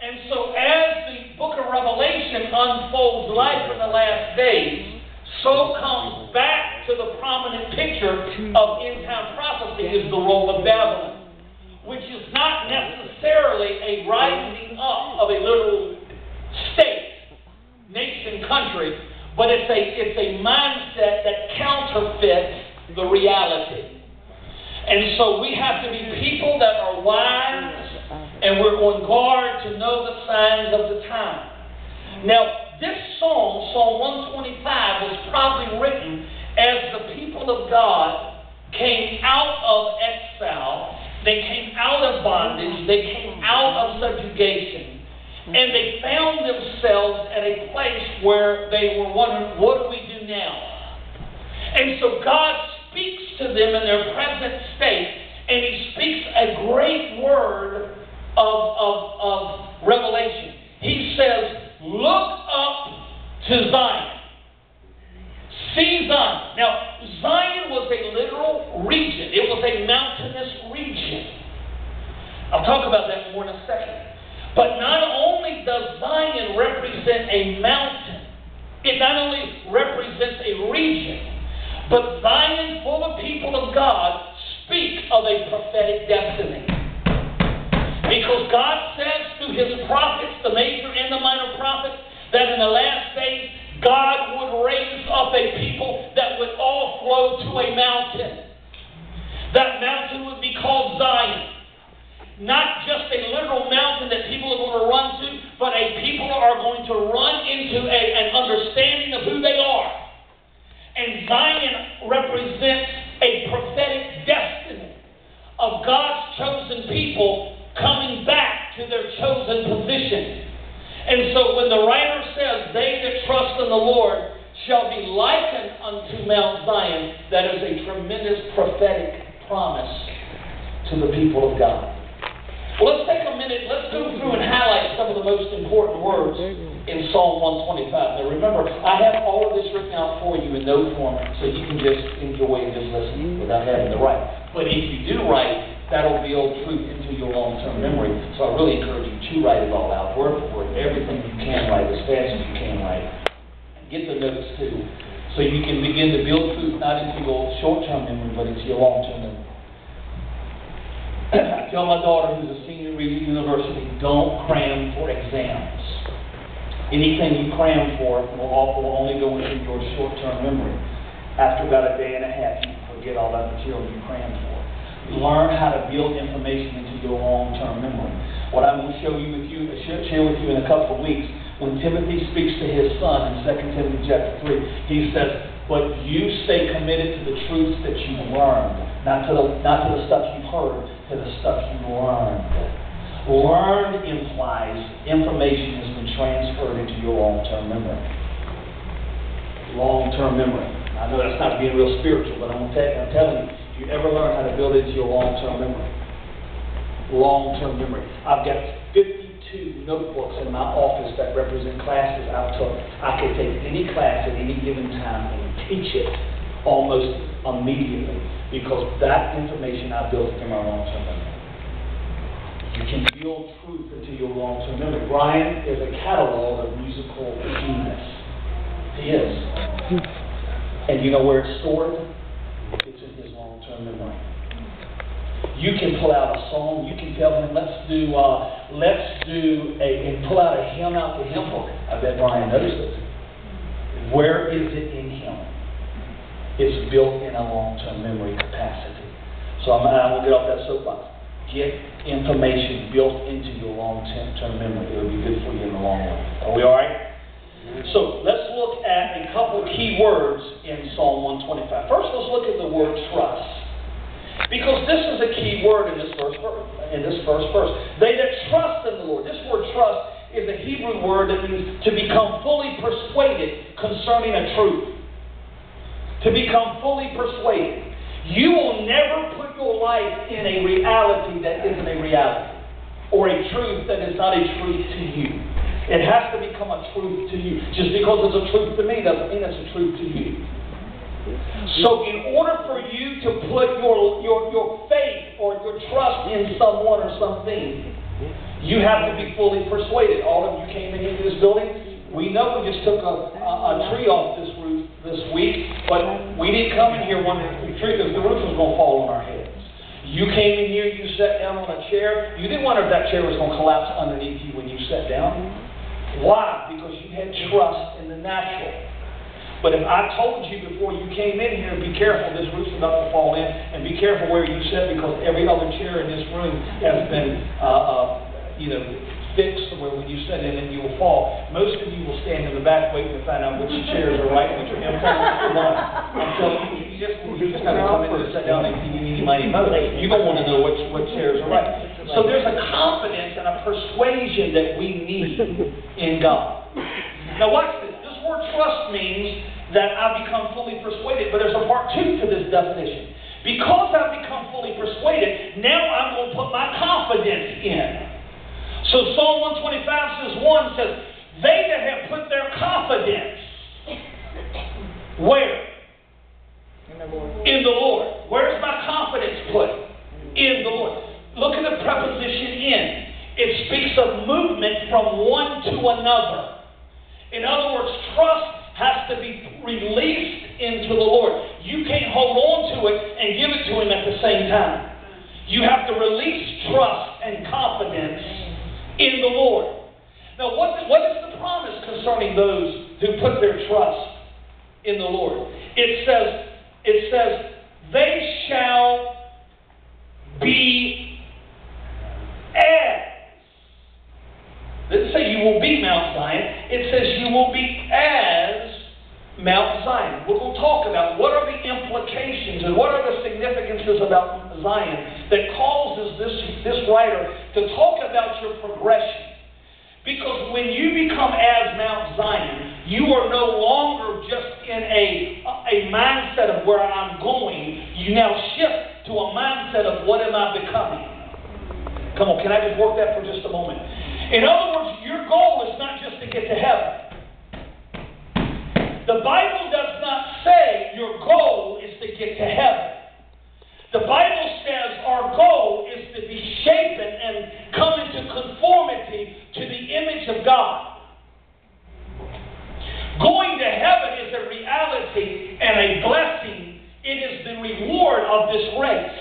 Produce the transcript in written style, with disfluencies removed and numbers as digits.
And so as the book of Revelation unfolds life in the last days, so comes back to the prominent picture of end-time prophecy is the role of Babylon, which is not necessarily a rising up of a literal state, nation, country, but it's a mindset that counterfeits the reality. And so we have to be people that are wise, and we're on guard to know the signs of the time. Now, this song, Psalm 125, was probably written as the people of God came out of exile, they came out of bondage, they came out of subjugation, and they found themselves at a place where they were wondering, what do we do now? And so God speaks to them in their present state, and He speaks a great word of revelation. He says, look up to Zion. See Zion. Now, Zion was a literal region. It was a mountainous region. I'll talk about that more in a second. But not only does Zion represent a mountain, it not only represents a region, but Zion, full of people of God, speak of a prophetic destiny. Because God says through His prophets, the major and the minor prophets, that in the last days, God would raise up a people that would all flow to a mountain. That mountain would be called Zion. Not just a literal mountain that people are going to run to, but a people are going to run into an understanding of who they are. And Zion represents a prophetic destiny of God's chosen people coming back to their chosen position. And so when the writer says, they that trust in the Lord shall be likened unto Mount Zion, that is a tremendous prophetic promise to the people of God. Well, let's take a minute, let's go through and highlight some of the most important words in Psalm 125. Now remember, I have all of this written out for you in note form, so you can just enjoy and just listen without having to write. But if you do write, that'll build truth into your long-term memory. So I really encourage you to write it all out, word for word, everything you can write, as fast as you can write. And get the notes too, so you can begin to build truth not into your short-term memory, but into your long-term memory. I tell my daughter, who's a senior at university, don't cram for exams. Anything you cram for will only go into your short-term memory. After about a day and a half, you forget all that material you crammed for. Learn how to build information into your long-term memory. What I'm going to share with you in a couple of weeks, when Timothy speaks to his son in 2 Timothy chapter 3, he says, but you stay committed to the truths that you've learned, not to the stuff you've heard, to the stuff you learned. Learned implies information has been transferred into your long-term memory. Long-term memory. I know that's not being real spiritual, but I'm telling you, if you ever learn how to build it into your long-term memory. Long-term memory. I've got 52 notebooks in my office that represent classes I've took. I could take any class at any given time and teach it almost immediately because that information I built into my long-term memory. You can build truth into your long-term memory. Brian is a catalog of musical genius. He is. And you know where it's stored? It's in his long-term memory. You can pull out a song. You can tell him, let's do and pull out a hymn out the hymn book. I bet Brian knows this. Where is it in him? It's built in a long-term memory capacity. So I won't get off that soapbox. Get information built into your long-term memory. It'll be good for you in the long run. Are we all right? So let's look at a couple key words in Psalm 125. First, let's look at the word trust. Because this is a key word in this first verse. They that trust in the Lord. This word trust is a Hebrew word that means to become fully persuaded concerning a truth. To become fully persuaded. You will never put your life in a reality that isn't a reality. Or a truth that is not a truth to you. It has to become a truth to you. Just because it's a truth to me doesn't mean it's a truth to you. So in order for you to put your faith or your trust in someone or something, You have to be fully persuaded. All of you came in into this building. We know we just took a tree off this roof this week, but we didn't come in here wondering if the roof was going to fall on our heads. You came in here, you sat down on a chair. You didn't wonder if that chair was going to collapse underneath you when you sat down. Why? Because you had trust in the natural. But if I told you before you came in here, be careful, this roof's about to fall in, and be careful where you sit, because every other chair in this room has been fixed where when you sit in it, you will fall. Most of you will stand in the back waiting to find out which chairs are right, which are empty. I'm telling you, you just got to come in and sit down and you mighty mo. You're going to want to know what chairs are right. So there's a confidence and a persuasion that we need in God. Now watch this. This word trust means that I become fully persuaded, but there's a part 2 to this definition. Because I've become fully persuaded, now I'm going to put my confidence in. So Psalm 125 says, they that have put their confidence, where? In the Lord. Where's my confidence put? In the Lord. Look at the preposition in. It speaks of movement from one to another. In other words, trust has to be released into the Lord. You can't hold on to it and give it to Him at the same time. You have to release trust and confidence in the Lord. Now, what is the promise concerning those who put their trust in the Lord? It says, they shall be as. It doesn't say you will be Mount Zion. It says you will be as Mount Zion. We're going to talk about what are the implications and what are the significances about Zion that causes this writer to talk about your progression. Because when you become as Mount Zion, you are no longer just in a mindset of where I'm going. You now shift to a mindset of what am I becoming. Come on, can I just work that for just a moment? In other words, your goal is not just to get to heaven. The Bible does not say your goal is to get to heaven. The Bible says our goal is to be shapen and come into conformity to the image of God. Going to heaven is a reality and a blessing. It is the reward of this race.